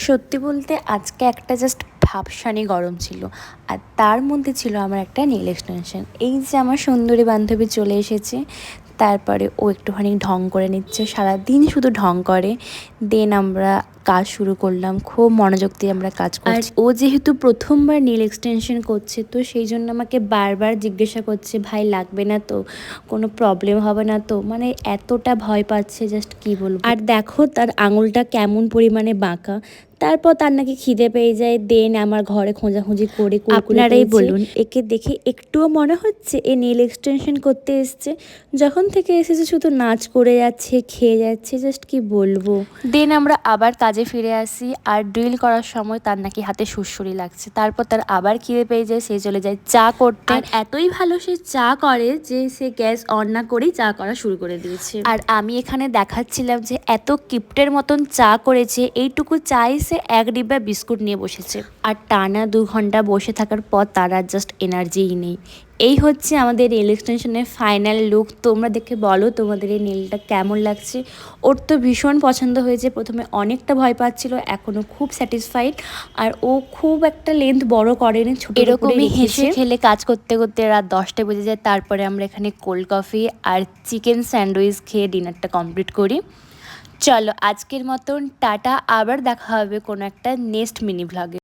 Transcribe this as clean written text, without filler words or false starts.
সত্যি বলতে আজকে একটা জাস্ট ভাবসানি গরম ছিল, আর তার মধ্যে ছিল আমার একটা নেল এক্সটেনশন। এই যে আমার সুন্দরী বান্ধবী চলে এসেছে, তারপরে ও একটুখানি ঢং করে নিচ্ছে, সারাদিন শুধু ঢং করে। দেন আমরা কাজ শুরু করলাম, খুব মনোযোগ দিয়ে আমরা কাজ করছি। আর ও যেহেতু প্রথমবার নেল এক্সটেনশন করছে, তো সেই জন্য আমাকে বারবার জিজ্ঞাসা করছে, ভাই লাগবে না তো, কোনো প্রবলেম হবে না তো, মানে এতটা ভয় পাচ্ছে জাস্ট কি বলবো। আর দেখো তার আঙুলটা কেমন পরিমাণে বাঁকা। তারপর তার নাকি খিদে পেয়ে যায়, দেন আমার ঘরে খোঁজাখুঁজি করে আপনারাই বলুন, একে দেখে একটুও মনে হচ্ছে এ নেল এক্সটেনশন করতে এসছে? যখন থেকে এসেছে শুধু নাচ করে যাচ্ছে, খেয়ে যাচ্ছে, জাস্ট কি বলবো। দেন আমরা আবার কাজে ফিরে আসি, আর ড্রিল করার সময় তার নাকি হাতে সুড়সুড়ি লাগছে। তারপর তার আবার খিদে পেয়ে যায়, সে চলে যায় চা করতে। আর এতই ভালো সে চা করে যে সে গ্যাস অন না করেই চা করা শুরু করে দিয়েছে। আর আমি এখানে দেখাচ্ছিলাম যে এত কিপ্টের মতন চা করেছে, এইটুকু চাই সে এক ডিব্বা বিস্কুট নিয়ে বসেছে। আর টানা 2 ঘন্টা বসে থাকার পর তার আর জাস্ট এনার্জিই নেই। এই হচ্ছে আমাদের নেল এক্সটেনশনের ফাইনাল লুক। তোমরা দেখে বলো তোমাদের এই নেলটা কেমন লাগছে। ওর তো ভীষণ পছন্দ হয়েছে, প্রথমে অনেকটা ভয় পাচ্ছিল, এখনও খুব স্যাটিসফাইড। আর ও খুব একটা লেন্থ বড় করেনি, ছোট এরকমই হেসে খেলে কাজ করতে করতে রাত 10টা বেজে যায়। তারপরে আমরা এখানে কোল্ড কফি আর চিকেন স্যান্ডউইচ খেয়ে ডিনারটা কমপ্লিট করি। চলো আজকের মতন টাটা, আবার দেখা হবে কোনো একটা নেক্সট মিনি ভ্লগে।